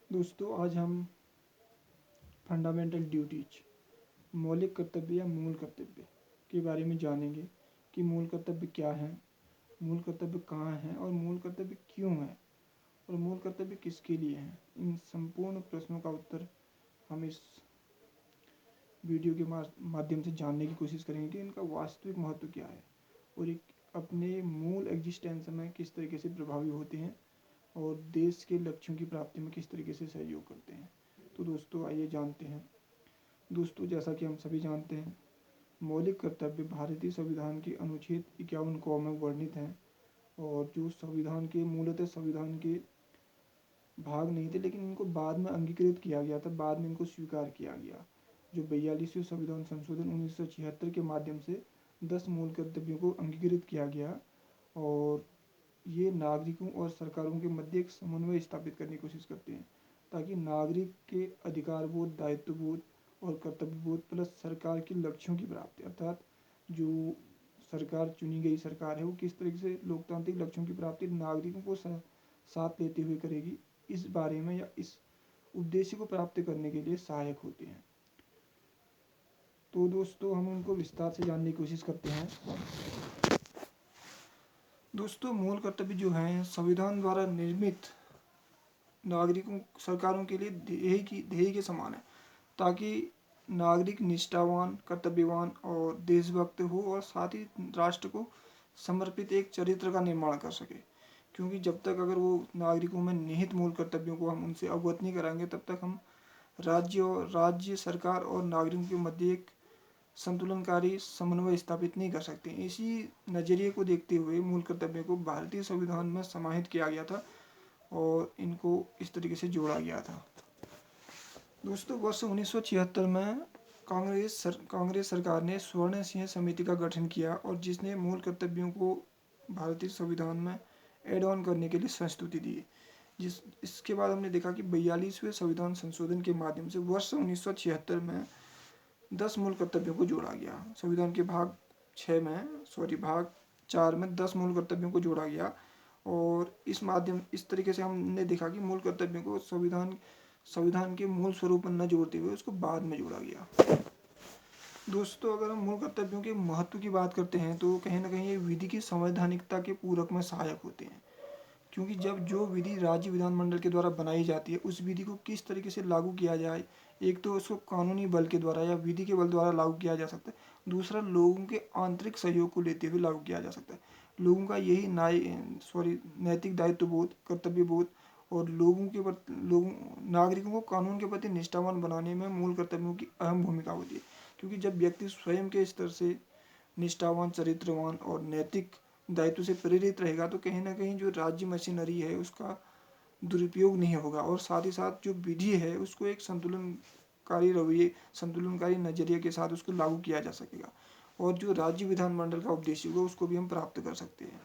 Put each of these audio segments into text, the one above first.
दोस्तों आज हम फंडामेंटल ड्यूटीज मौलिक कर्तव्य या मूल कर्तव्य के बारे में जानेंगे कि मूल कर्तव्य क्या है, मूल कर्तव्य कहाँ हैं और मूल कर्तव्य क्यों है और मूल कर्तव्य किसके लिए हैं। इन संपूर्ण प्रश्नों का उत्तर हम इस वीडियो के माध्यम से जानने की कोशिश करेंगे कि इनका वास्तविक महत्व क्या है और एक अपने मूल एग्जिस्टेंस में किस तरीके से प्रभावी होते हैं और देश के लक्ष्यों की प्राप्ति में किस तरीके से सहयोग करते हैं। तो दोस्तों आइए जानते हैं। दोस्तों जैसा कि हम सभी जानते हैं, मौलिक कर्तव्य भारतीय संविधान के अनुच्छेद 51 क में वर्णित हैं और जो संविधान के मूलतः संविधान के भाग नहीं थे, लेकिन इनको बाद में अंगीकृत किया गया था, बाद में इनको स्वीकार किया गया। जो 42वें संविधान संशोधन 1976 के माध्यम से 10 मूल कर्तव्यों को अंगीकृत किया गया और ये नागरिकों और सरकारों के मध्य एक समन्वय स्थापित करने की कोशिश करते हैं ताकि नागरिक के अधिकार बोध, दायित्व बोध और कर्तव्य बोध प्लस सरकार के लक्ष्यों की प्राप्ति, अर्थात जो सरकार चुनी गई सरकार है वो किस तरीके से लोकतांत्रिक लक्ष्यों की प्राप्ति नागरिकों को साथ लेते हुए करेगी, इस बारे में या इस उद्देश्य को प्राप्त करने के लिए सहायक होते हैं। तो दोस्तों हम उनको विस्तार से जानने की कोशिश करते हैं। दोस्तों मूल कर्तव्य जो हैं संविधान द्वारा निर्मित नागरिकों सरकारों के लिए ध्येय के समान है ताकि नागरिक निष्ठावान, कर्तव्यवान और देशभक्त हो और साथ ही राष्ट्र को समर्पित एक चरित्र का निर्माण कर सके। क्योंकि जब तक अगर वो नागरिकों में निहित मूल कर्तव्यों को हम उनसे अवगत नहीं कराएंगे तब तक हम राज्य सरकार और नागरिकों के मध्य एक संतुलनकारी समन्वय स्थापित नहीं कर सकते। इसी नज़रिए को देखते हुए मूल कर्तव्यों को भारतीय संविधान में समाहित किया गया था और इनको इस तरीके से जोड़ा गया था। दोस्तों वर्ष 1976 में कांग्रेस सरकार ने स्वर्ण सिंह समिति का गठन किया और जिसने मूल कर्तव्यों को भारतीय संविधान में एड ऑन करने के लिए संस्तुति दी। इसके बाद हमने देखा कि 42वें संविधान संशोधन के माध्यम से वर्ष 1976 में 10 मूल कर्तव्यों को जोड़ा गया। संविधान के भाग 4 में 10 मूल कर्तव्यों को जोड़ा गया और इस तरीके से हमने देखा कि मूल कर्तव्यों को संविधान के मूल स्वरूप में न जोड़ते हुए उसको बाद में जोड़ा गया। दोस्तों अगर हम मूल कर्तव्यों के महत्व की बात करते हैं तो कहीं ना कहीं ये विधि की संवैधानिकता के पूरक में सहायक होते हैं। क्योंकि जब जो विधि राज्य विधानमंडल के द्वारा बनाई जाती है उस विधि को किस तरीके से लागू किया जाए, एक तो उसको कानूनी बल के द्वारा या विधि के बल द्वारा लागू किया जा सकता है, दूसरा लोगों के आंतरिक सहयोग को लेते हुए लागू किया जा सकता है। लोगों का यही नैतिक दायित्व बोध, कर्तव्य बोध और लोगों नागरिकों को कानून के प्रति निष्ठावान बनाने में मूल कर्तव्यों की अहम भूमिका होती है। क्योंकि जब व्यक्ति स्वयं के स्तर से निष्ठावान, चरित्रवान और नैतिक दायित्व से प्रेरित रहेगा तो कहीं ना कहीं जो राज्य मशीनरी है उसका दुरुपयोग नहीं होगा और साथ ही साथ जो विधि है उसको एक संतुलनकारी नजरिए के साथ उसको लागू किया जा सकेगा और जो राज्य विधानमंडल का उद्देश्य होगा उसको भी हम प्राप्त कर सकते हैं।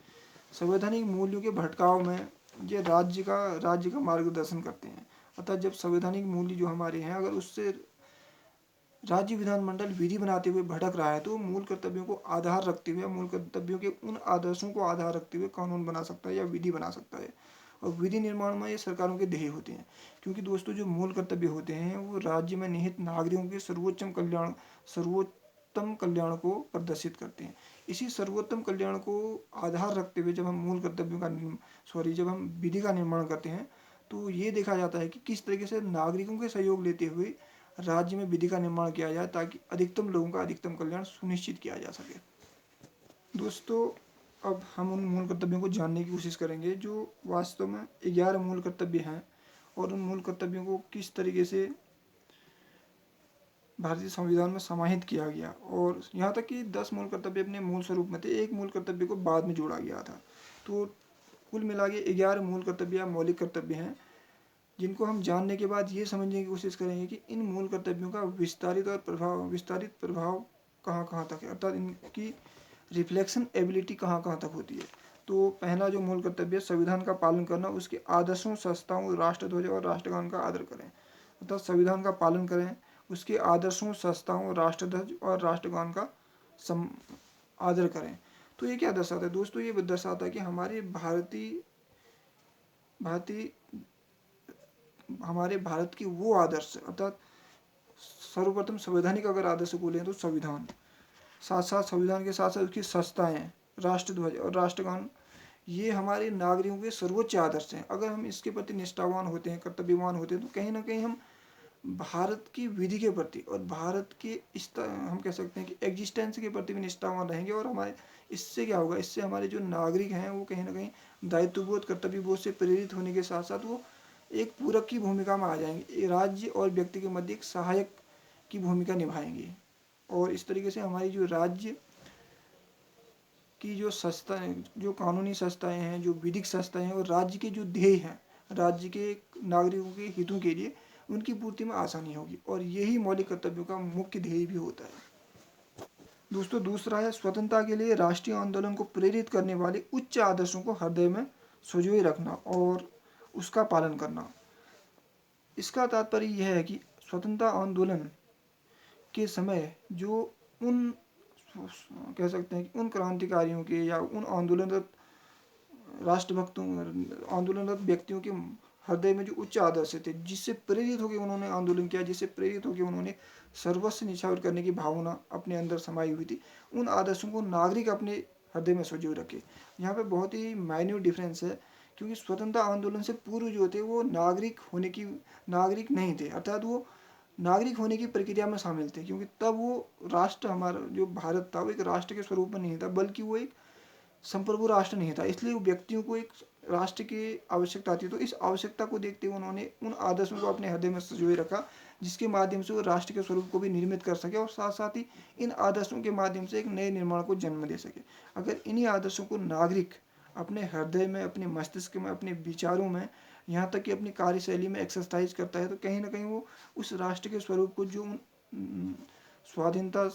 संवैधानिक मूल्यों के भटकाव में ये राज्य का मार्गदर्शन करते हैं। अतः जब संवैधानिक मूल्य जो हमारे हैं अगर उससे राज्य विधानमंडल विधि बनाते हुए भटक रहा है तो मूल कर्तव्यों को आधार रखते हुए, मूल कर्तव्यों के उन आदर्शों को आधार रखते हुए कानून बना सकता है या विधि बना सकता है। और विधि निर्माण में ये सरकारों के ध्येय होते हैं। क्योंकि दोस्तों जो मूल कर्तव्य होते हैं वो राज्य में निहित नागरिकों के सर्वोत्तम कल्याण को प्रदर्शित करते हैं। इसी सर्वोत्तम कल्याण को आधार रखते हुए जब हम जब हम विधि का निर्माण करते हैं तो ये देखा जाता है कि किस तरीके से नागरिकों के सहयोग लेते हुए राज्य में विधि का निर्माण किया जाए ताकि अधिकतम लोगों का अधिकतम कल्याण सुनिश्चित किया जा सके। दोस्तों अब हम उन मूल कर्तव्यों को जानने की कोशिश करेंगे जो वास्तव में 11 मूल कर्तव्य हैं और उन मूल कर्तव्यों को किस तरीके से भारतीय संविधान में समाहित किया गया और यहाँ तक कि 10 मूल कर्तव्य अपने मूल स्वरूप में थे, एक मूल कर्तव्य को बाद में जोड़ा गया था। तो कुल मिला के 11 मूल कर्तव्य या मौलिक कर्तव्य हैं जिनको हम जानने के बाद ये समझने की कोशिश करेंगे कि इन मूल कर्तव्यों का विस्तारित प्रभाव कहाँ कहाँ तक है, अर्थात इनकी रिफ्लेक्शन एबिलिटी कहाँ कहाँ तक होती है। तो पहला जो मूल कर्तव्य है संविधान का पालन करना, उसके आदर्शों, संस्थाओं, राष्ट्रध्वज और राष्ट्रगान का आदर करें। अर्थात संविधान का पालन करें, उसके आदर्शों, संस्थाओं, राष्ट्रध्वज और राष्ट्रगान का आदर करें। तो ये क्या दर्शाता है दोस्तों? ये दर्शाता है कि हमारे भारतीय हमारे भारत की वो आदर्श, अर्थात सर्वप्रथम संवैधानिक अगर आदर्श बोले तो संविधान, साथ साथ संविधान के साथ साथ उसकी संस्थाएं, राष्ट्रध्वज और राष्ट्रगान, ये हमारे नागरिकों के सर्वोच्च आदर्श हैं। अगर हम इसके प्रति निष्ठावान होते हैं, कर्तव्यवान होते हैं, तो कहीं ना कहीं हम भारत की विधि के प्रति और भारत के इस हम कह सकते हैं कि एग्जिस्टेंस के प्रति भी निष्ठावान रहेंगे। और हमारे इससे क्या होगा, इससे हमारे जो नागरिक हैं वो कहीं ना कहीं दायित्वबोध कर्तव्यबोध से प्रेरित होने के साथ साथ वो एक पूरक की भूमिका में आ जाएंगे, राज्य और व्यक्ति के मध्य एक सहायक की भूमिका निभाएंगे। और इस तरीके से हमारी जो राज्य की जो संस्थाएं, जो कानूनी संस्थाएं हैं, जो विधिक संस्थाएं हैं, और राज्य के जो ध्येय हैं, राज्य के नागरिकों के हितों के लिए उनकी पूर्ति में आसानी होगी। और यही मौलिक कर्तव्यों का मुख्य ध्येय भी होता है। दोस्तों दूसरा है स्वतंत्रता के लिए राष्ट्रीय आंदोलन को प्रेरित करने वाले उच्च आदर्शों को हृदय में संजोए रखना और उसका पालन करना। इसका तात्पर्य यह है कि स्वतंत्रता आंदोलन के समय जो उन कह सकते हैं कि उन क्रांतिकारियों के या उन आंदोलनरत राष्ट्रभक्तों, आंदोलनरत व्यक्तियों के हृदय में जो उच्च आदर्श थे, जिससे प्रेरित होकर उन्होंने आंदोलन किया, जिससे प्रेरित होकर उन्होंने सर्वस्व निछावर करने की भावना अपने अंदर समाई हुई थी, उन आदर्शों को नागरिक अपने हृदय में संजोए रखे। यहाँ पे बहुत ही माइन्यूट डिफरेंस है, क्योंकि स्वतंत्रता आंदोलन से पूर्व जो थे वो नागरिक नहीं थे, अर्थात वो नागरिक होने की प्रक्रिया में शामिल थे, क्योंकि तब वो राष्ट्र, हमारा जो भारत था वो एक राष्ट्र के स्वरूप में नहीं था, बल्कि वो एक संप्रभु राष्ट्र नहीं था। इसलिए व्यक्तियों को एक राष्ट्र की आवश्यकता थी। तो इस आवश्यकता को देखते हुए उन्होंने उन आदर्शों को अपने हृदय में संजोए रखा, जिसके माध्यम से वो राष्ट्र के स्वरूप को भी निर्मित कर सके और साथ साथ ही इन आदर्शों के माध्यम से एक नए निर्माण को जन्म दे सके। अगर इन्हीं आदर्शों को नागरिक अपने हृदय में, अपने मस्तिष्क में, अपने विचारों में, यहाँ तक कि अपनी कार्यशैली में एक्सरसाइज करता है, तो कहीं ना कहीं वो उस राष्ट्र के स्वरूप को जो स्वाधीनता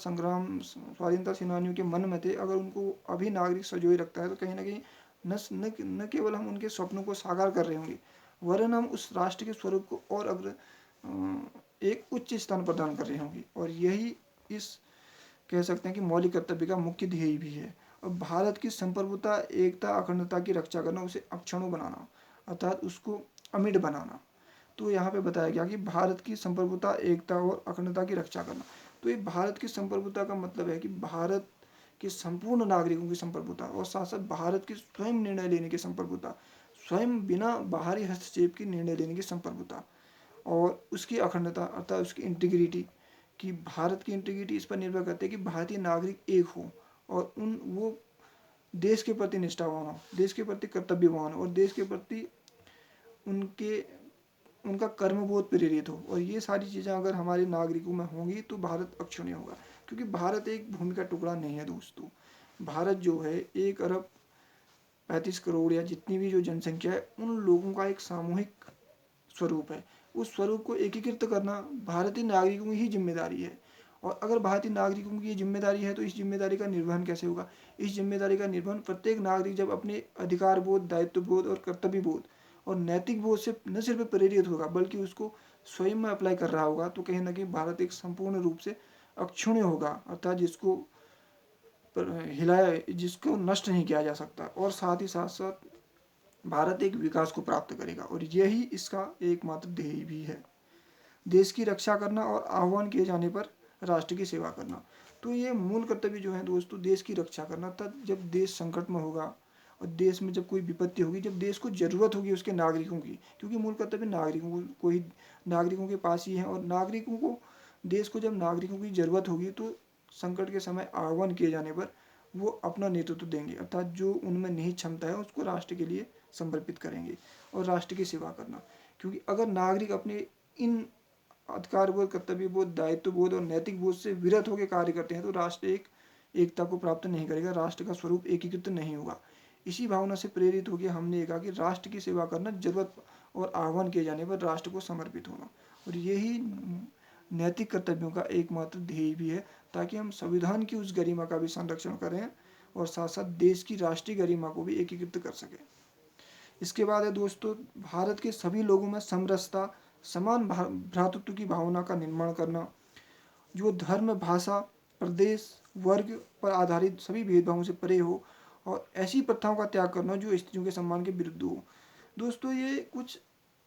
सेनानियों के मन में थे, अगर उनको अभी नागरिक संजोए रखता है, तो कहीं ना कहीं न केवल हम उनके स्वप्नों को साकार कर रहे होंगे, वरन हम उस राष्ट्र के स्वरूप को और एक उच्च स्थान प्रदान कर रहे होंगे। और यही इस कह सकते हैं कि मौलिक कर्तव्य का मुख्य ध्येय भी है। और भारत की संप्रभुता, एकता, अखंडता की रक्षा करना, उसे अक्षुण्ण बनाना, अर्थात उसको अमिट बनाना। तो यहाँ पे बताया गया कि भारत की संप्रभुता, एकता और अखंडता की रक्षा करना। तो ये भारत की संप्रभुता का मतलब है कि भारत के संपूर्ण नागरिकों की संप्रभुता, और साथ साथ भारत की स्वयं निर्णय लेने की संप्रभुता, स्वयं बिना बाहरी हस्तक्षेप की निर्णय लेने की संप्रभुता, और उसकी अखंडता अर्थात उसकी इंटीग्रिटी, कि भारत की इंटीग्रिटी इस पर निर्भर करती है कि भारतीय नागरिक एक हो और वो देश के प्रति निष्ठावान हो, देश के प्रति कर्तव्यवान हो, और देश के प्रति उनका कर्मबोध प्रेरित हो। और ये सारी चीज़ें अगर हमारे नागरिकों में होंगी तो भारत अक्षुण्य होगा, क्योंकि भारत एक भूमि का टुकड़ा नहीं है दोस्तों। भारत जो है 1 अरब 35 करोड़ या जितनी भी जो जनसंख्या है, उन लोगों का एक सामूहिक स्वरूप है। उस स्वरूप को एकीकृत करना भारतीय नागरिकों की ही जिम्मेदारी है। और अगर भारतीय नागरिकों की ये जिम्मेदारी है, तो इस जिम्मेदारी का निर्वहन कैसे होगा? इस जिम्मेदारी का निर्वहन प्रत्येक नागरिक जब अपने अधिकार बोध, दायित्व बोध और कर्तव्य बोध और नैतिक बोध से न सिर्फ प्रेरित होगा, बल्कि उसको स्वयं में अप्लाई कर रहा होगा, तो कहीं ना कहीं भारत एक संपूर्ण रूप से अक्षुण्य होगा, अर्थात जिसको नष्ट नहीं किया जा सकता। और साथ ही साथ साथ भारत एक विकास को प्राप्त करेगा, और यही इसका एकमात्र ध्येय भी है। देश की रक्षा करना और आह्वान किए जाने पर राष्ट्र की सेवा करना। तो ये मूल कर्तव्य जो है दोस्तों, देश की रक्षा करना, तब जब देश संकट में होगा और देश में जब कोई विपत्ति होगी, जब देश को जरूरत होगी उसके नागरिकों की, क्योंकि मूल कर्तव्य नागरिकों के पास ही है। और देश को जब नागरिकों की जरूरत होगी, तो संकट के समय आह्वान किए जाने पर वो अपना नेतृत्व देंगे, अर्थात जो उनमें निहित क्षमता है उसको राष्ट्र के लिए समर्पित करेंगे और राष्ट्र की सेवा करना। क्योंकि अगर नागरिक अपने इन अधिकार बोध, कर्तव्य बोध, दायित्व बोध और नैतिक बोध से विरत होकर कार्य करते हैं, तो राष्ट्र एकता को प्राप्त नहीं करेगा, राष्ट्र का स्वरूप एकीकृत नहीं होगा। इसी भावना से प्रेरित होकर हमने कहा कि राष्ट्र की सेवा करना, जरूरत और आह्वान किए जाने पर राष्ट्र को समर्पित होना, और यही नैतिक कर्तव्यों का एकमात्र ध्येय भी है, ताकि हम संविधान की उस गरिमा का भी संरक्षण करें और साथ साथ देश की राष्ट्रीय गरिमा को भी एकीकृत कर सकें। इसके बाद है दोस्तों, भारत के सभी लोगों में समरसता, समान भ्रातृत्व की भावना का निर्माण करना, जो धर्म, भाषा, प्रदेश, वर्ग पर आधारित सभी भेदभावों से परे हो, और ऐसी प्रथाओं का त्याग करना जो स्त्रियों के सम्मान के विरुद्ध हो। दोस्तों ये कुछ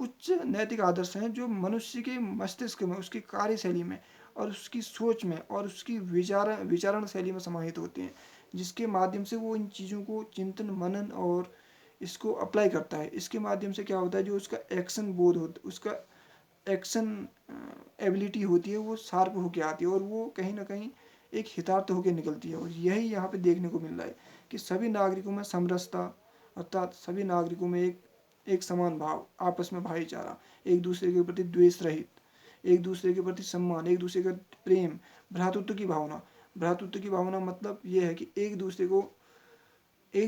उच्च नैतिक आदर्श हैं जो मनुष्य के मस्तिष्क में, उसकी कार्यशैली में और उसकी सोच में और उसकी विचारण शैली में समाहित होते हैं, जिसके माध्यम से वो इन चीज़ों को चिंतन मनन और इसको अप्लाई करता है। इसके माध्यम से क्या होता है, जो उसका एक्शन बोध होता, उसका एक्शन एबिलिटी होती है वो शार्प होके आती है और वो कहीं ना कहीं एक हितार्थ होके निकलती है। और यही यहाँ पे देखने को मिल रहा है कि सभी नागरिकों में समरसता, अर्थात सभी नागरिकों में एक समान भाव, आपस में भाईचारा, एक दूसरे के प्रति द्वेष रहित, एक दूसरे के प्रति सम्मान, एक दूसरे का प्रेम, भ्रातृत्व की भावना। भ्रातृत्व की भावना मतलब ये है कि एक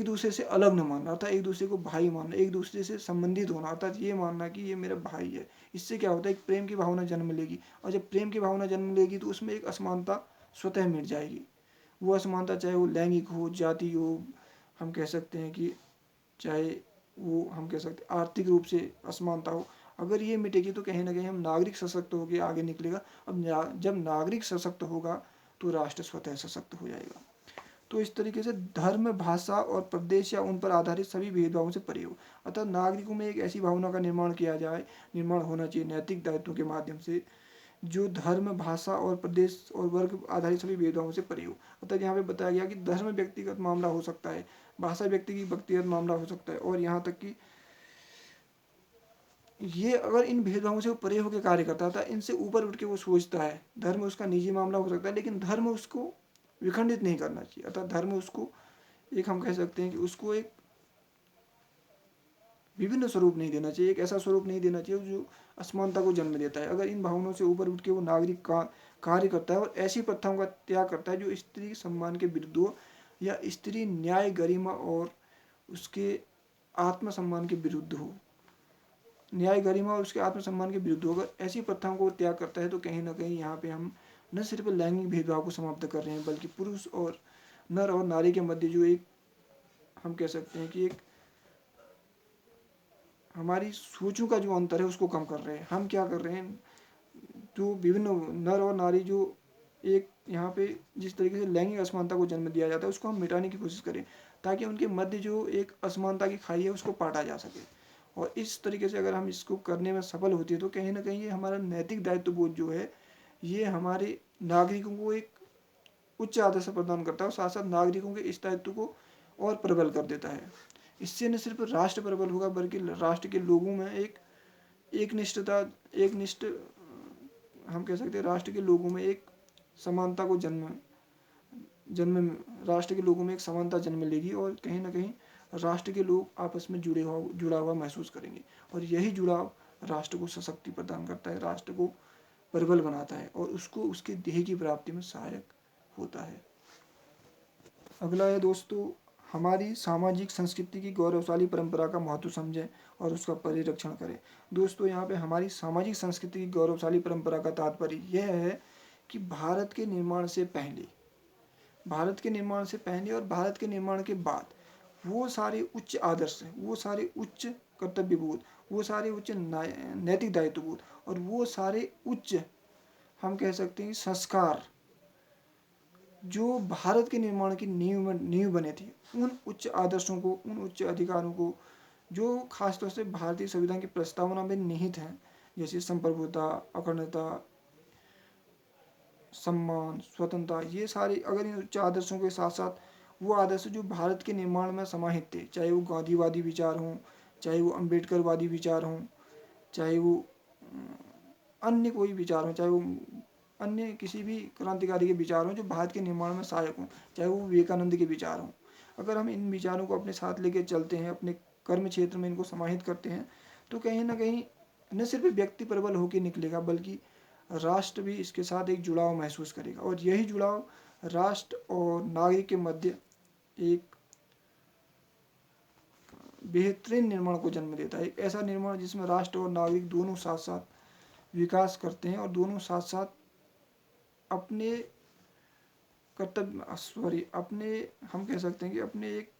दूसरे से अलग न मानना, अर्थात एक दूसरे को भाई मानना, एक दूसरे से संबंधित होना, अर्थात ये मानना कि ये मेरा भाई है। इससे क्या होता है, एक प्रेम की भावना जन्म लेगी और जब प्रेम की भावना जन्म लेगी तो उसमें एक असमानता स्वतः मिट जाएगी। वो असमानता चाहे वो लैंगिक हो, जाति हो, हम कह सकते हैं कि चाहे वो हम कह सकते हैं आर्थिक रूप से असमानता हो, अगर ये मिटेगी तो कहीं ना कहीं हम नागरिक सशक्त होकर आगे निकलेगा। अब जब नागरिक सशक्त होगा तो राष्ट्र स्वतः सशक्त हो जाएगा। तो इस तरीके से धर्म, भाषा और प्रदेश या उन पर आधारित सभी भेदभावों से परे हो, अतः नागरिकों में एक ऐसी भावना का निर्माण होना चाहिए नैतिक दायित्वों के माध्यम से, जो धर्म, भाषा और प्रदेश और वर्ग आधारित सभी भेदभावों से परे हो। अतः यहाँ पे बताया गया कि धर्म व्यक्तिगत मामला हो सकता है, भाषा व्यक्तिगत मामला हो सकता है, और यहाँ तक कि ये अगर इन भेदभावों से वो परे होकर कार्य करता था, इनसे ऊपर उठ के वो सोचता है, धर्म उसका निजी मामला हो सकता है लेकिन धर्म उसको विखंडित नहीं करना चाहिए। अतः धर्म उसको एक, हम कह सकते हैं कि उसको एक विभिन्न स्वरूप नहीं देना चाहिए, एक ऐसा स्वरूप नहीं देना चाहिए जो असमानता को जन्म देता है। अगर इन भावनाओं से ऊपर उठ के वो नागरिक का कार्य करता है और ऐसी प्रथाओं का त्याग करता है जो स्त्री सम्मान के विरुद्ध हो या स्त्री न्याय, गरिमा और उसके आत्मसम्मान के विरुद्ध हो, न्याय, गरिमा और उसके आत्मसम्मान के विरुद्ध हो, अगर ऐसी प्रथाओं को त्याग करता है तो कहीं ना कहीं यहाँ पे हम न सिर्फ लैंगिक भेदभाव को समाप्त कर रहे हैं, बल्कि पुरुष और नर और नारी के मध्य जो एक, हम कह सकते हैं कि एक हमारी सोचों का जो अंतर है उसको कम कर रहे हैं। हम क्या कर रहे हैं, जो विभिन्न नर और नारी जो एक यहाँ पे जिस तरीके से लैंगिक असमानता को जन्म दिया जाता है उसको हम मिटाने की कोशिश करें, ताकि उनके मध्य जो एक असमानता की खाई है उसको पाटा जा सके। और इस तरीके से अगर हम इसको करने में सफल होती है तो कहीं ना कहीं ये हमारा नैतिक दायित्व बोध जो है ये हमारे नागरिकों को एक उच्च आदर्श प्रदान करता है और साथ साथ नागरिकों के इस दायित्व को और प्रबल कर देता है। इससे न सिर्फ राष्ट्र प्रबल होगा बल्कि राष्ट्र के लोगों में एक निष्ठता, एक निष्ठ, हम कह सकते हैं राष्ट्र के लोगों में एक समानता को जन्म जन्म राष्ट्र के लोगों में एक समानता जन्म लेगी और कहीं ना कहीं राष्ट्र के लोग आपस में जुड़ा हुआ महसूस करेंगे। और यही जुड़ाव राष्ट्र को सशक्ति प्रदान करता है, राष्ट्र को प्रबल बनाता है और उसको उसके ध्येय की प्राप्ति में सहायक होता है। अगला है दोस्तों, हमारी सामाजिक संस्कृति की गौरवशाली परंपरा का महत्व समझें और उसका परिरक्षण करें। दोस्तों यहाँ पे हमारी सामाजिक संस्कृति की गौरवशाली परंपरा का तात्पर्य यह है कि भारत के निर्माण से पहले और भारत के निर्माण के बाद वो सारे उच्च आदर्श, वो सारे उच्च कर्तव्यबोध, वो सारे उच्च नैतिक दायित्वबोध और वो सारे उच्च, हम कह सकते हैं संस्कार जो भारत के निर्माण की नींव बने थे, उन उच्च आदर्शों को, उन उच्च अधिकारों को जो खासतौर से भारतीय संविधान की प्रस्तावना में निहित हैं, जैसे संप्रभुता, अखंडता, सम्मान, स्वतंत्रता, ये सारे अगर इन उच्च आदर्शों के साथ साथ वो आदर्श जो भारत के निर्माण में समाहित थे, चाहे वो गांधीवादी विचार हों, चाहे वो अम्बेडकरवादी विचार हों, चाहे वो अन्य कोई विचार हों, चाहे वो अन्य किसी भी क्रांतिकारी के विचार हों जो भारत के निर्माण में सहायक हों, चाहे वो विवेकानंद के विचार हों, अगर हम इन विचारों को अपने साथ लेकर चलते हैं, अपने कर्म क्षेत्र में इनको समाहित करते हैं, तो कहीं ना कहीं न सिर्फ व्यक्ति प्रबल होकर निकलेगा बल्कि राष्ट्र भी इसके साथ एक जुड़ाव महसूस करेगा। और यही जुड़ाव राष्ट्र और नागरिक के मध्य एक बेहतरीन निर्माण को जन्म देता है, एक ऐसा निर्माण जिसमें राष्ट्र और नागरिक दोनों साथ साथ विकास करते हैं और दोनों साथ साथ अपने अपने, हम कह सकते हैं कि अपने एक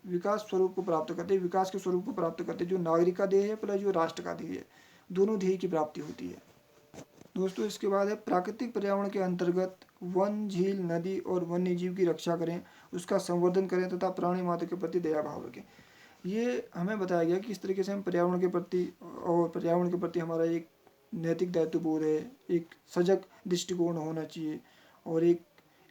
विकास स्वरूप को प्राप्त करते हैं, विकास के स्वरूप को प्राप्त करते हैं जो नागरिक का ध्येय है प्लस जो राष्ट्र का ध्येय है, दोनों ध्येय की प्राप्ति होती है। दोस्तों इसके बाद है प्राकृतिक पर्यावरण के अंतर्गत वन, झील, नदी और वन्य जीव की रक्षा करें, उसका संवर्धन करें तथा प्राणी मात्र के प्रति दया भाव रखें। ये हमें बताया गया कि किस तरीके से हम पर्यावरण के प्रति और पर्यावरण के प्रति हमारा एक नैतिक दायित्व बोध है, एक सजग दृष्टिकोण होना चाहिए और एक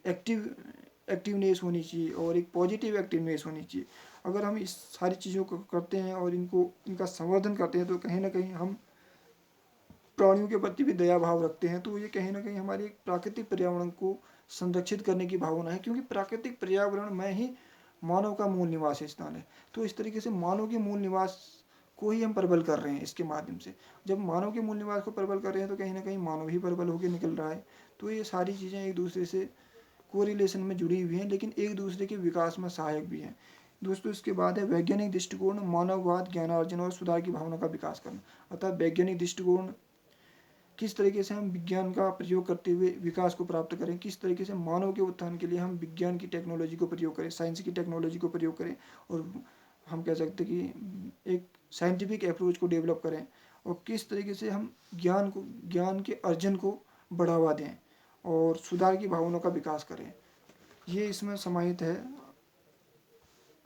एक्टिवनेस होनी चाहिए और एक पॉजिटिव एक्टिवनेस होनी चाहिए। अगर हम इस सारी चीज़ों को करते हैं और इनका संवर्धन करते हैं तो कहीं ना कहीं हम प्राणियों के प्रति भी दया भाव रखते हैं। तो ये कहीं ना कहीं हमारे एक प्राकृतिक पर्यावरण को संरक्षित करने की भावना है, क्योंकि प्राकृतिक पर्यावरण में ही मानव का मूल निवास स्थान है। तो इस तरीके से मानव के मूल निवास को ही हम प्रबल कर रहे हैं इसके माध्यम से। जब मानव के मूल निवास को प्रबल कर रहे हैं तो कहीं ना कहीं मानव ही प्रबल होकर निकल रहा है। तो ये सारी चीज़ें एक दूसरे से कोरिलेशन में जुड़ी हुई हैं, लेकिन एक दूसरे के विकास में सहायक भी हैं। दोस्तों, इसके बाद है वैज्ञानिक दृष्टिकोण, मानववाद, ज्ञानार्जन और सुधार की भावना का विकास करना। अतः वैज्ञानिक दृष्टिकोण, किस तरीके से हम विज्ञान का प्रयोग करते हुए विकास को प्राप्त करें, किस तरीके से मानव के उत्थान के लिए हम विज्ञान की टेक्नोलॉजी को प्रयोग करें, साइंस की टेक्नोलॉजी को प्रयोग करें और हम कह सकते हैं कि एक साइंटिफिक अप्रोच को डेवलप करें और किस तरीके से हम ज्ञान के अर्जन को बढ़ावा दें और सुधार की भावना का विकास करें। ये इसमें समाहित है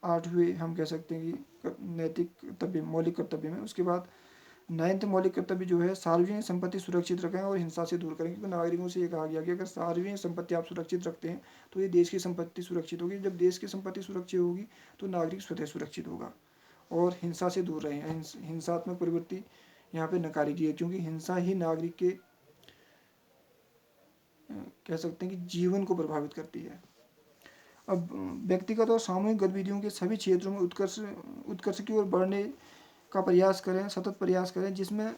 8वें हम कह सकते हैं कि नैतिक कर्तव्य, मौलिक कर्तव्य में। उसके बाद 9th मौलिक कर्तव्य जो है, सार्वजनिक संपत्ति सुरक्षित रखें और हिंसा से दूर करें। क्योंकि नागरिकों से ये कहा गया कि अगर सार्वजनिक संपत्ति आप सुरक्षित रखते हैं तो ये देश की संपत्ति सुरक्षित होगी। जब देश की संपत्ति सुरक्षित होगी तो नागरिक स्वतः सुरक्षित होगा। और हिंसा से दूर रहें, हिंसात्मक प्रवृत्ति यहाँ पे नकारी गई है, क्योंकि हिंसा ही नागरिक के कह सकते हैं कि जीवन को प्रभावित करती है। अब व्यक्तिगत और सामूहिक गतिविधियों के सभी क्षेत्रों में उत्कर्ष की ओर बढ़ने का प्रयास करें, सतत प्रयास करें, जिसमें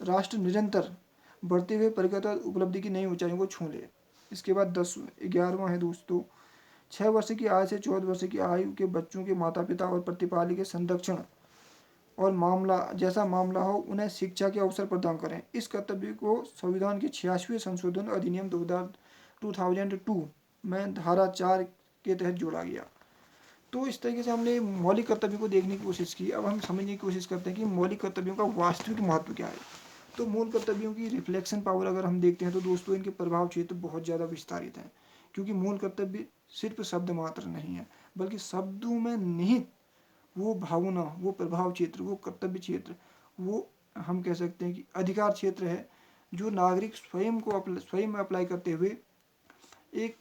राष्ट्र निरंतर बढ़ते हुए प्रगति और उपलब्धि की नई ऊंचाइयों को छू ले। इसके बाद 11वां है दोस्तों, 6 वर्ष की आयु से 14 वर्ष की आयु के बच्चों के माता पिता और प्रतिपालक के संरक्षण और मामला हो उन्हें शिक्षा के अवसर प्रदान करें। इस कर्तव्य को संविधान के 86वें संशोधन अधिनियम 2002 में धारा 4 के तहत जोड़ा गया। तो इस तरीके से हमने मौलिक कर्तव्यों को देखने की कोशिश की। अब हम समझने की कोशिश करते हैं कि मौलिक कर्तव्यों का वास्तविक महत्व क्या है। तो मूल कर्तव्यों की रिफ्लेक्शन पावर अगर हम देखते हैं तो दोस्तों इनके प्रभाव क्षेत्र बहुत ज़्यादा विस्तारित हैं, क्योंकि मूल कर्तव्य सिर्फ शब्द मात्र नहीं है, बल्कि शब्दों में निहित वो भावना, वो प्रभाव क्षेत्र, वो कर्तव्य क्षेत्र, वो हम कह सकते हैं कि अधिकार क्षेत्र है, जो नागरिक स्वयं में अप्लाई करते हुए एक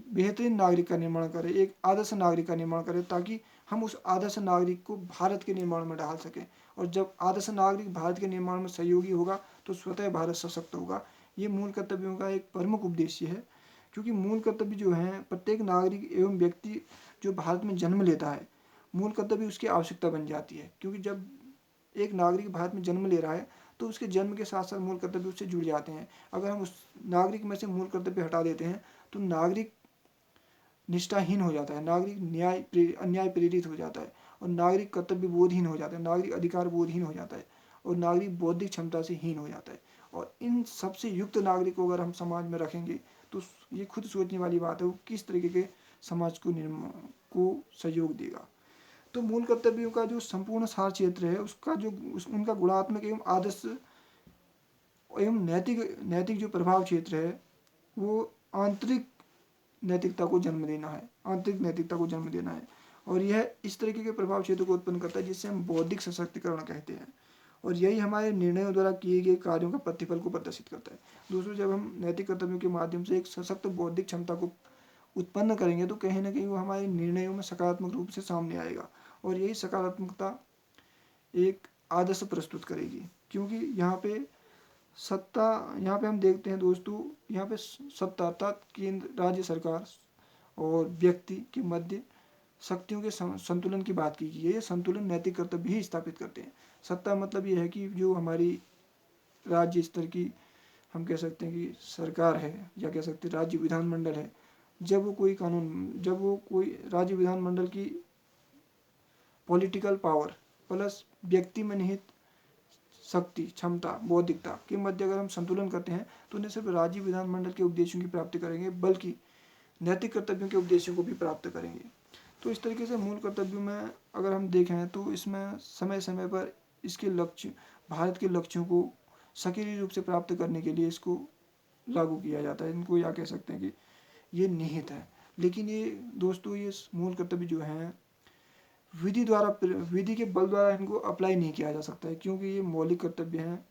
बेहतरीन नागरिक का निर्माण करें, एक आदर्श नागरिक का निर्माण करें, ताकि हम उस आदर्श नागरिक को भारत के निर्माण में डाल सकें। और जब आदर्श नागरिक भारत के निर्माण में सहयोगी होगा तो स्वतः भारत सशक्त होगा। ये मूल कर्तव्यों का एक प्रमुख उद्देश्य है, क्योंकि मूल कर्तव्य जो हैं प्रत्येक नागरिक एवं व्यक्ति जो भारत में जन्म लेता है, मूल कर्तव्य उसकी आवश्यकता बन जाती है। क्योंकि जब एक नागरिक भारत में जन्म ले रहा है तो उसके जन्म के साथ साथ मूल कर्तव्य उससे जुड़ जाते हैं। अगर हम उस नागरिक में से मूल कर्तव्य हटा देते हैं तो नागरिक निष्ठाहीन हो जाता है, नागरिक अन्याय प्रेरित हो जाता है और नागरिक कर्तव्य बोधहीन हो जाता है, नागरिक अधिकार बोधहीन हो जाता है और नागरिक बौद्धिक क्षमता से हीन हो जाता है। और इन सबसे युक्त नागरिक को अगर हम समाज में रखेंगे तो ये खुद सोचने वाली बात है वो किस तरीके के समाज को सहयोग देगा। तो मूल कर्तव्यों का जो संपूर्ण सार क्षेत्र है उसका उनका गुणात्मक एवं आदर्श एवं नैतिक जो प्रभाव क्षेत्र है वो आंतरिक नैतिकता को जन्म देना है, आंतरिक नैतिकता को जन्म देना है। और यह इस तरीके के प्रभाव क्षेत्र को उत्पन्न करता है जिससे हम बौद्धिक सशक्तिकरण कहते हैं। और यही हमारे निर्णयों द्वारा किए गए कार्यों का प्रतिफल को प्रदर्शित करता है। दोस्तों, जब हम नैतिक कर्तव्यों के माध्यम से एक सशक्त बौद्धिक क्षमता को उत्पन्न करेंगे तो कहीं ना कहीं वो हमारे निर्णयों में सकारात्मक रूप से सामने आएगा और यही सकारात्मकता एक आदर्श प्रस्तुत करेगी। क्योंकि यहाँ पे हम देखते हैं दोस्तों, यहाँ पे सत्ता अर्थात केंद्र राज्य सरकार और व्यक्ति के मध्य शक्तियों के संतुलन की बात की गई है। ये संतुलन नैतिक कर्तव्य ही स्थापित करते हैं। सत्ता मतलब ये है कि जो हमारी राज्य स्तर की हम कह सकते हैं कि सरकार है या कह सकते हैं राज्य विधानमंडल है, जब वो कोई राज्य विधानमंडल की पॉलिटिकल पावर प्लस व्यक्ति में निहित शक्ति, क्षमता, बौद्धिकता के मध्य अगर हम संतुलन करते हैं तो न सिर्फ राज्य विधानमंडल के उद्देश्यों की प्राप्ति करेंगे बल्कि नैतिक कर्तव्यों के उद्देश्यों को भी प्राप्त करेंगे। तो इस तरीके से मूल कर्तव्यों में अगर हम देखें तो इसमें समय समय पर इसके लक्ष्य, भारत के लक्ष्यों को सक्रिय रूप से प्राप्त करने के लिए इसको लागू किया जाता है। इनको या कह सकते हैं कि ये निहित है। लेकिन ये दोस्तों, ये मूल कर्तव्य जो हैं विधि के बल द्वारा इनको अप्लाई नहीं किया जा सकता है, क्योंकि ये मौलिक कर्तव्य हैं।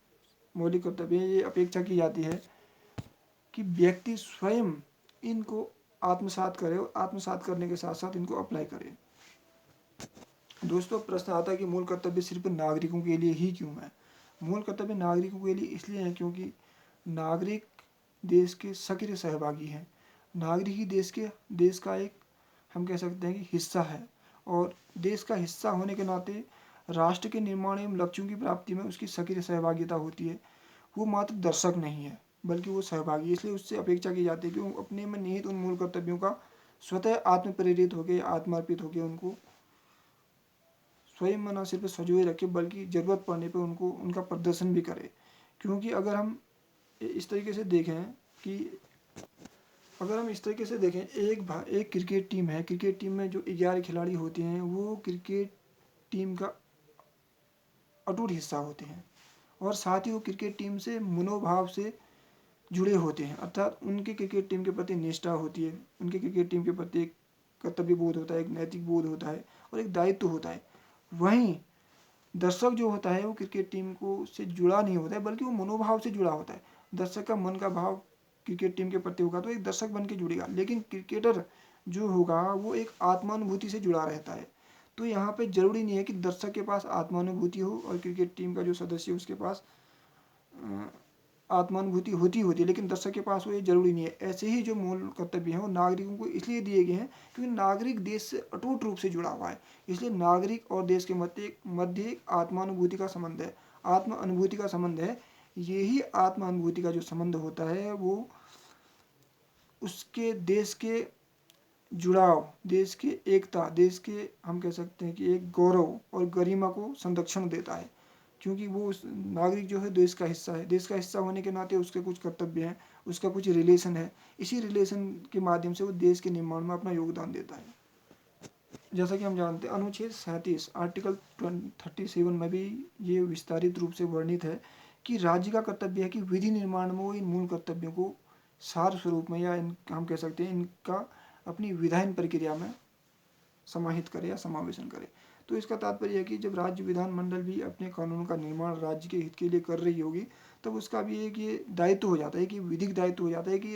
मौलिक कर्तव्य ये अपेक्षा की जाती है कि व्यक्ति स्वयं इनको आत्मसात करे और आत्मसात करने के साथ साथ इनको अप्लाई करे। दोस्तों, प्रश्न आता है कि मूल कर्तव्य सिर्फ नागरिकों के लिए ही क्यों है? मूल कर्तव्य नागरिकों के लिए इसलिए है क्योंकि नागरिक देश के सक्रिय सहभागी हैं। नागरिक ही देश का एक, हम कह सकते हैं कि हिस्सा है, और देश का हिस्सा होने के नाते राष्ट्र के निर्माण एवं लक्ष्यों की प्राप्ति में उसकी सक्रिय सहभागिता होती है। वो मात्र दर्शक नहीं है बल्कि वो सहभागी, इसलिए उससे अपेक्षा की जाती है कि वो अपने में निहित उन मूल कर्तव्यों का स्वतः आत्म प्रेरित होकर, आत्मार्पित होकर उनको स्वयं में न सिर्फ संजोए रखे बल्कि ज़रूरत पड़ने पर उनको उनका प्रदर्शन भी करे। क्योंकि अगर हम इस तरीके से देखें कि एक क्रिकेट टीम है, क्रिकेट टीम में जो 11 खिलाड़ी होते हैं वो क्रिकेट टीम का अटूट हिस्सा होते हैं, और साथ ही वो क्रिकेट टीम से मनोभाव से जुड़े होते हैं, अर्थात उनके क्रिकेट टीम के प्रति निष्ठा होती है, उनके क्रिकेट टीम के प्रति एक कर्तव्य बोध होता है, एक नैतिक बोध होता है और एक दायित्व होता है। वहीं दर्शक जो होता है वो क्रिकेट टीम को से जुड़ा नहीं होता है बल्कि वो मनोभाव से जुड़ा होता है। दर्शक का मन का भाव क्रिकेट टीम के प्रति होगा तो एक दर्शक बन के जुड़ेगा, लेकिन क्रिकेटर जो होगा वो एक आत्मानुभूति से जुड़ा रहता है। तो यहाँ पे जरूरी नहीं है कि दर्शक के पास आत्मानुभूति हो और क्रिकेट टीम का जो सदस्य है उसके पास आत्मानुभूति होती है, लेकिन दर्शक के पास वो ये जरूरी नहीं है। ऐसे ही जो मूल कर्तव्य हैं वो नागरिकों को इसलिए दिए गए हैं क्योंकि नागरिक देश से अटूट रूप से जुड़ा हुआ है। इसलिए नागरिक और देश के मध्य एक आत्मानुभूति का संबंध है, आत्म अनुभूति का संबंध है। यही आत्म अनुभूति का जो संबंध होता है वो उसके देश के जुड़ाव, देश की एकता, देश के, हम कह सकते हैं कि एक गौरव और गरिमा को संरक्षण देता है। क्योंकि वो उस नागरिक जो है देश का हिस्सा है, देश का हिस्सा होने के नाते उसके कुछ कर्तव्य हैं, उसका कुछ रिलेशन है, इसी रिलेशन के माध्यम से वो देश के निर्माण में अपना योगदान देता है। जैसा कि हम जानते हैं अनुच्छेद 37 आर्टिकल 37 में भी ये विस्तारित रूप से वर्णित है कि राज्य का कर्तव्य है कि विधि निर्माण में वो इन मूल कर्तव्यों को सार स्वरूप में, या हम कह सकते हैं इनका अपनी विधायन प्रक्रिया में समाहित करे या समावेशन करे। तो इसका तात्पर्य है कि जब राज्य विधानमंडल भी अपने कानूनों का निर्माण राज्य के हित के लिए कर रही होगी तब उसका भी एक ये दायित्व हो जाता है कि विधिक दायित्व हो जाता है कि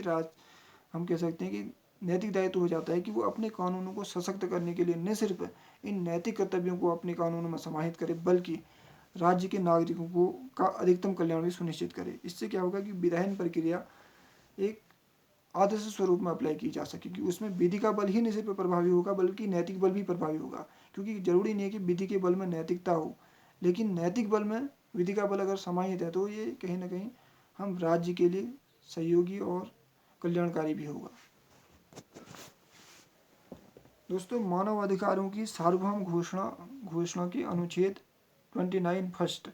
हम कह सकते हैं कि नैतिक दायित्व हो जाता है कि वो अपने कानूनों को सशक्त करने के लिए न सिर्फ इन नैतिक कर्तव्यों को अपने कानूनों में समाहित करे बल्कि राज्य के नागरिकों को का अधिकतम कल्याण भी सुनिश्चित करे। इससे क्या होगा कि विधायन प्रक्रिया एक आदर्श स्वरूप में अप्लाई की जा सकेगी। उसमें विधि का बल ही नहीं सिर्फ प्रभावी होगा बल्कि नैतिक बल भी प्रभावी होगा, क्योंकि जरूरी नहीं है कि विधि के बल में नैतिकता हो, लेकिन नैतिक बल में विधि का बल अगर समाहित है तो ये कहीं ना कहीं हम राज्य के लिए सहयोगी और कल्याणकारी भी होगा। दोस्तों, मानव अधिकारों की सार्वभौम घोषणा के अनुच्छेद 29 फर्स्ट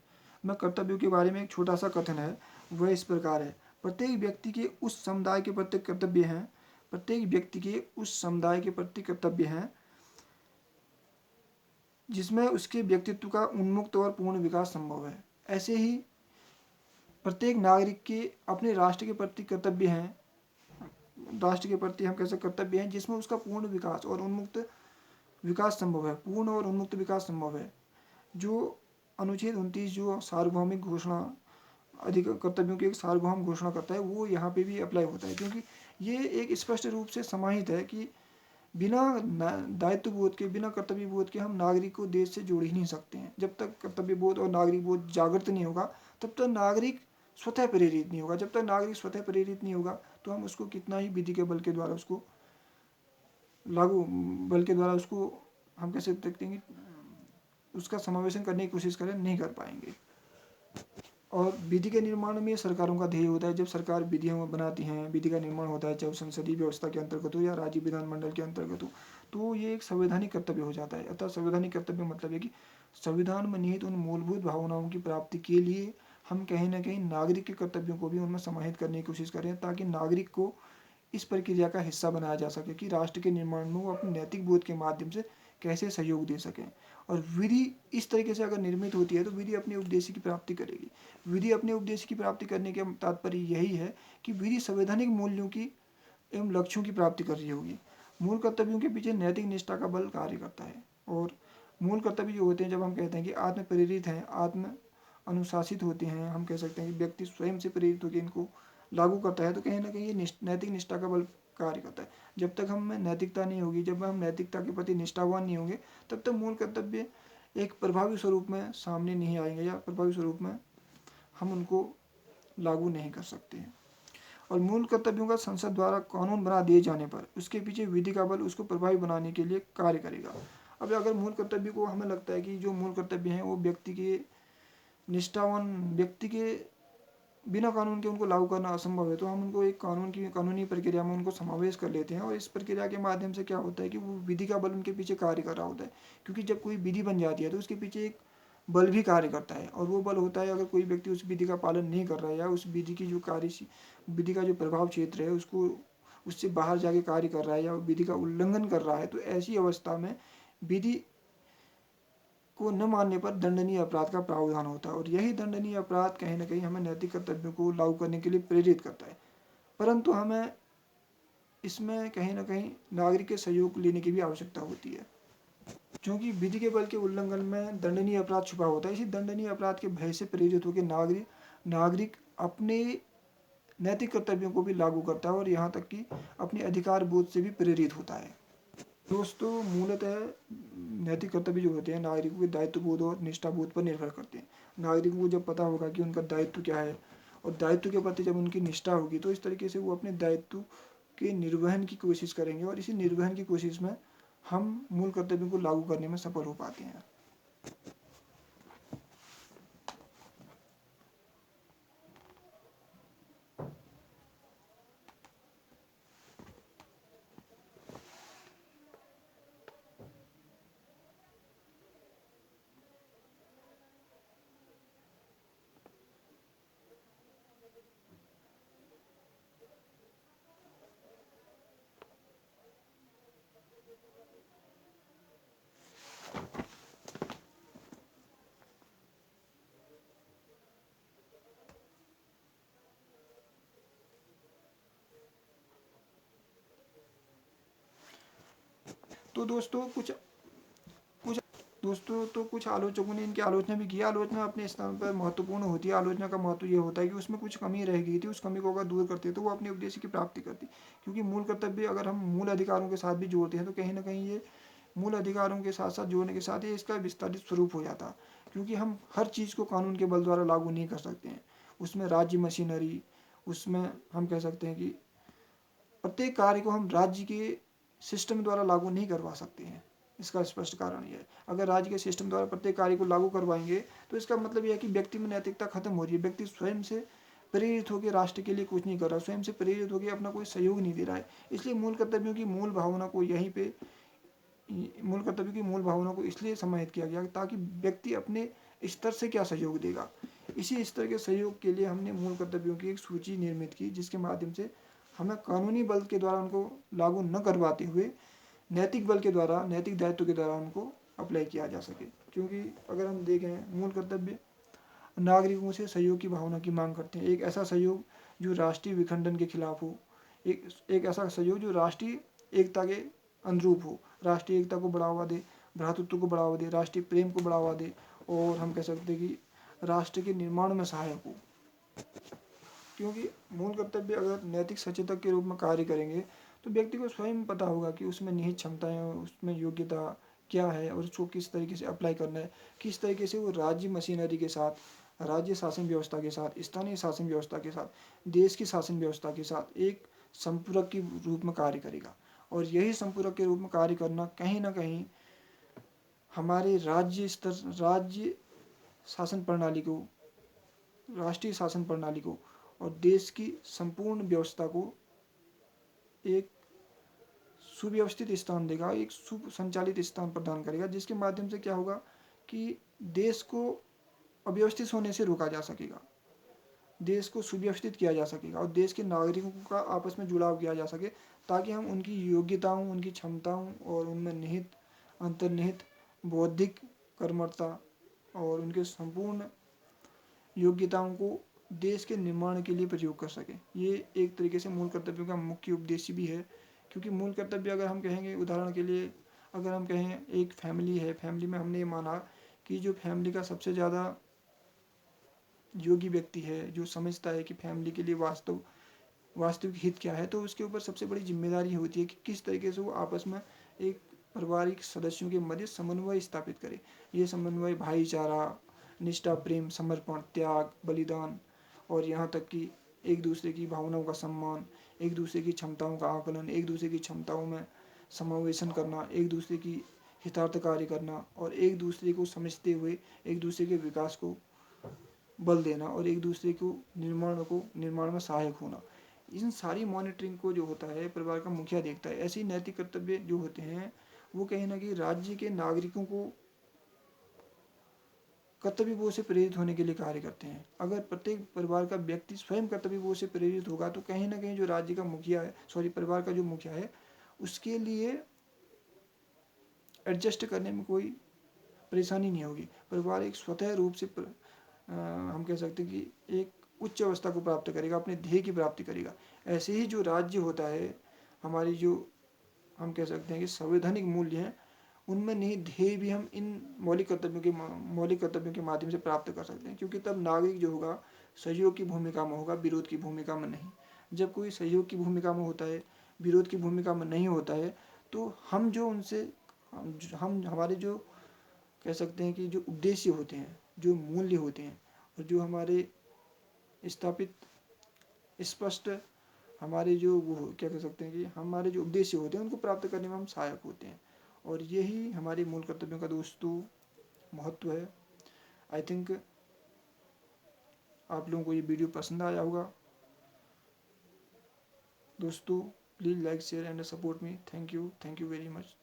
में कर्तव्यों के बारे में एक छोटा सा कथन है। वह इस प्रकार है, प्रत्येक व्यक्ति के उस समुदाय के प्रति कर्तव्य हैं, प्रत्येक व्यक्ति के उस समुदाय के प्रति कर्तव्य हैं जिसमें उसके व्यक्तित्व का उन्मुक्त और पूर्ण विकास संभव है। ऐसे ही प्रत्येक नागरिक के अपने राष्ट्र के प्रति कर्तव्य हैं, राष्ट्र के प्रति हम कैसे कर्तव्य हैं जिसमें उसका पूर्ण विकास और उन्मुक्त विकास संभव है, पूर्ण और उन्मुक्त विकास संभव है। जो अनुच्छेद 29 जो सार्वभौमिक घोषणा अधिक कर्तव्यों की एक सार्वभौम घोषणा करता है वो यहाँ पे भी अप्लाई होता है, क्योंकि ये एक स्पष्ट रूप से समाहित है कि बिना दायित्व बोध के, बिना कर्तव्य बोध के हम नागरिक को देश से जोड़ ही नहीं सकते हैं। जब तक कर्तव्य बोध और नागरिक बोध जागृत नहीं होगा तब तक नागरिक स्वतः प्रेरित नहीं होगा। जब तक नागरिक स्वतः प्रेरित नहीं होगा तो हम उसको कितना ही विधि के बल के द्वारा उसको हम कैसे देखते हैं कि उसका समावेशन करने की कोशिश करें, नहीं कर पाएंगे। और विधि के निर्माण में सरकारों का ध्येय होता है। जब सरकार विधियाँ बनाती हैं, विधि का निर्माण होता है, चाहे संसदीय व्यवस्था के अंतर्गत हो या राज्य विधानमंडल के अंतर्गत हो, तो ये एक संवैधानिक कर्तव्य हो जाता है। अतः संवैधानिक कर्तव्य मतलब है कि संविधान में निहित उन मूलभूत भावनाओं की प्राप्ति के लिए हम कहीं ना कहीं नागरिक के कर्तव्यों को भी उनमें समाहित करने की कोशिश करें, ताकि नागरिक को इस प्रक्रिया का हिस्सा बनाया जा सके कि राष्ट्र के निर्माण में वो अपने नैतिक बोध के माध्यम से कैसे सहयोग दे सकें। और विधि इस तरीके से अगर निर्मित होती है तो विधि अपने उद्देश्य की प्राप्ति करेगी। विधि अपने उद्देश्य की प्राप्ति करने का तात्पर्य यही है कि विधि संवैधानिक मूल्यों की एवं लक्ष्यों की प्राप्ति कर रही होगी। मूल कर्तव्यों के पीछे नैतिक निष्ठा का बल कार्य करता है, और मूल कर्तव्य जो होते हैं, जब हम कहते हैं कि आत्म प्रेरित हैं, आत्म अनुशासित होते हैं, हम कह सकते हैं कि व्यक्ति स्वयं से प्रेरित होकर इनको लागू करता है, तो कहीं ना कहीं ये नैतिक निष्ठा का बल कार्य करता है। जब तक हम में नैतिकता नहीं होगी, जब हम नैतिकता के प्रति निष्ठावान नहीं होंगे, तब तक मूल कर्तव्य एक प्रभावी स्वरूप में सामने नहीं आएंगे, या प्रभावी स्वरूप में हम उनको लागू नहीं कर सकते हैं। और मूल कर्तव्यों का संसद द्वारा कानून बना दिए जाने पर उसके पीछे विधि का बल उसको प्रभावी बनाने के लिए कार्य करेगा। अब अगर मूल कर्तव्य को हमें लगता है कि जो मूल कर्तव्य हैं वो व्यक्ति के निष्ठावान व्यक्ति के बिना कानून के उनको लागू करना असंभव है, तो हम उनको एक कानूनी प्रक्रिया में उनको समावेश कर लेते हैं, और इस प्रक्रिया के माध्यम से क्या होता है कि वो विधि का बल उनके पीछे कार्य कर रहा होता है। क्योंकि जब कोई विधि बन जाती है तो उसके पीछे एक बल भी कार्य करता है, और वो बल होता है अगर कोई व्यक्ति उस विधि का पालन नहीं कर रहा है, या उस विधि की जो विधि का जो प्रभाव क्षेत्र है उसको उससे बाहर जाके कार्य कर रहा है, या विधि का उल्लंघन कर रहा है, तो ऐसी अवस्था में विधि को न मानने पर दंडनीय अपराध का प्रावधान होता है। और यही दंडनीय अपराध कहीं ना कहीं हमें नैतिक कर्तव्यों को लागू करने के लिए प्रेरित करता है। परंतु हमें इसमें कहीं ना कहीं नागरिक के सहयोग लेने की भी आवश्यकता होती है, क्योंकि विधि के बल के उल्लंघन में दंडनीय अपराध छुपा होता है। इसी दंडनीय अपराध के भय से प्रेरित होकर नागरिक अपने नैतिक कर्तव्यों को भी लागू करता है, और यहाँ तक कि अपने अधिकार बोध से भी प्रेरित होता है। दोस्तों, मूलतः नैतिक कर्तव्य जो होते हैं नागरिकों के दायित्व बोध और निष्ठा बोध पर निर्भर करते हैं। नागरिकों को जब पता होगा कि उनका दायित्व क्या है, और दायित्व के प्रति जब उनकी निष्ठा होगी, तो इस तरीके से वो अपने दायित्व के निर्वहन की कोशिश करेंगे, और इसी निर्वहन की कोशिश में हम मूल कर्तव्यों को लागू करने में सफल हो पाते हैं। तो दोस्तों कुछ दोस्तों तो कुछ आलोचकों ने इनकी आलोचना भी की। आलोचना अपने स्थान पर महत्वपूर्ण होती है। आलोचना का महत्व ये होता है कि उसमें कुछ कमी रह गई थी, उस कमी को अगर दूर करते तो वो अपने उद्देश्य की प्राप्ति करती। क्योंकि मूल कर्तव्य अगर हम मूल अधिकारों के साथ भी जोड़ते हैं, तो कहीं ना कहीं ये मूल अधिकारों के साथ साथ जोड़ने के साथ ही इसका विस्तारित स्वरूप हो जाता। क्योंकि हम हर चीज़ को कानून के बल द्वारा लागू नहीं कर सकते हैं। उसमें राज्य मशीनरी, उसमें हम कह सकते हैं कि प्रत्येक कार्य को हम राज्य के सिस्टम द्वारा लागू नहीं करवा सकते हैं। इसका स्पष्ट कारण यह है, अगर राज्य के सिस्टम द्वारा प्रत्येक कार्य को लागू करवाएंगे तो इसका मतलब यह है कि व्यक्ति में नैतिकता खत्म हो रही है। व्यक्ति स्वयं से प्रेरित होकर राष्ट्र के लिए कुछ नहीं कर रहा, स्वयं से प्रेरित होकर अपना कोई सहयोग नहीं दे रहा है। इसलिए मूल कर्तव्यों की मूल भावना को यहीं पे मूल कर्तव्य की मूल भावना को इसलिए समाहित किया गया ताकि व्यक्ति अपने स्तर से क्या सहयोग देगा। इसी स्तर के सहयोग के लिए हमने मूल कर्तव्यों की एक सूची निर्मित की, जिसके माध्यम से हमें कानूनी बल के द्वारा उनको लागू न करवाते हुए नैतिक बल के द्वारा, नैतिक दायित्व के द्वारा उनको अप्लाई किया जा सके। क्योंकि अगर हम देखें, मूल कर्तव्य नागरिकों से सहयोग की भावना की मांग करते हैं। एक ऐसा सहयोग जो राष्ट्रीय विखंडन के खिलाफ हो, एक ऐसा सहयोग जो राष्ट्रीय एकता के अनुरूप हो, राष्ट्रीय एकता को बढ़ावा दे, भ्रातृत्व को बढ़ावा दे, राष्ट्रीय प्रेम को बढ़ावा दे, और हम कह सकते हैं कि राष्ट्र के निर्माण में सहायक हो। क्योंकि मूल कर्तव्य अगर नैतिक सचेतक के रूप में कार्य करेंगे तो व्यक्ति को स्वयं पता होगा कि उसमें निहित क्षमताएं और उसमें योग्यता क्या है, और उसको किस तरीके से अप्लाई करना है, किस तरीके से वो राज्य मशीनरी के साथ, राज्य शासन व्यवस्था के साथ, स्थानीय शासन व्यवस्था के साथ, देश की शासन व्यवस्था के साथ एक संपूरक के रूप में कार्य करेगा। और यही संपूरक के रूप में कार्य करना कहीं ना कहीं हमारे राज्य शासन प्रणाली को, राष्ट्रीय शासन प्रणाली को और देश की संपूर्ण व्यवस्था को एक सुव्यवस्थित स्थान देगा, एक सुसंचालित स्थान प्रदान करेगा, जिसके माध्यम से क्या होगा कि देश को अव्यवस्थित होने से रोका जा सकेगा, देश को सुव्यवस्थित किया जा सकेगा, और देश के नागरिकों का आपस में जुड़ाव किया जा सके, ताकि हम उनकी योग्यताओं, उनकी क्षमताओं और उनमें निहित अंतर्निहित बौद्धिक कर्मठता और उनके संपूर्ण योग्यताओं को देश के निर्माण के लिए प्रयोग कर सके। ये एक तरीके से मूल कर्तव्यों का मुख्य उद्देश्य भी है। क्योंकि मूल कर्तव्य अगर हम कहेंगे, उदाहरण के लिए अगर हम कहें एक फैमिली है, फैमिली में हमने ये माना कि जो फैमिली का सबसे ज़्यादा योगी व्यक्ति है, जो समझता है कि फैमिली के लिए वास्तविक हित क्या है, तो उसके ऊपर सबसे बड़ी जिम्मेदारी होती है कि किस तरीके से वो आपस में एक पारिवारिक सदस्यों के मध्य समन्वय स्थापित करे। ये समन्वय भाईचारा, निष्ठा, प्रेम, समर्पण, त्याग, बलिदान और यहाँ तक कि एक दूसरे की भावनाओं का सम्मान, एक दूसरे की क्षमताओं का आकलन, एक दूसरे की क्षमताओं में समावेशन करना, एक दूसरे की हितार्थ कार्य करना और एक दूसरे को समझते हुए एक दूसरे के विकास को बल देना और एक दूसरे को निर्माण में सहायक होना। इन सारी मॉनिटरिंग को जो होता है परिवार का मुखिया देखता है। ऐसे ही नैतिक कर्तव्य जो होते हैं वो कहीं ना कहीं राज्य के नागरिकों को कर्तव्य बोध से प्रेरित होने के लिए कार्य करते हैं। अगर प्रत्येक परिवार का व्यक्ति स्वयं कर्तव्य बोध से प्रेरित होगा तो कहीं ना कहीं जो राज्य का मुखिया है, परिवार का जो मुखिया है, उसके लिए एडजस्ट करने में कोई परेशानी नहीं होगी। परिवार एक स्वतः रूप से हम कह सकते हैं कि एक उच्च अवस्था को प्राप्त करेगा, अपने ध्येय की प्राप्ति करेगा। ऐसे ही जो राज्य होता है, हमारी जो हम कह सकते हैं कि संवैधानिक मूल्य हैं, उनमें निहित ध्येय भी हम इन मौलिक कर्तव्यों के माध्यम से प्राप्त कर सकते हैं। क्योंकि तब नागरिक जो होगा सहयोग की भूमिका में होगा, विरोध की भूमिका में नहीं। जब कोई सहयोग की भूमिका में होता है, विरोध की भूमिका में नहीं होता है, तो हम जो उनसे हम हमारे जो कह सकते हैं कि जो उद्देश्य होते हैं, जो मूल्य होते हैं और जो हमारे स्थापित स्पष्ट हमारे जो वो क्या कह सकते हैं कि हमारे जो उद्देश्य होते हैं उनको प्राप्त करने में हम सहायक होते हैं। और यही हमारे मूल कर्तव्यों का दोस्तों महत्व है। आई थिंक आप लोगों को ये वीडियो पसंद आया होगा। दोस्तों please like share and support me. Thank you very much.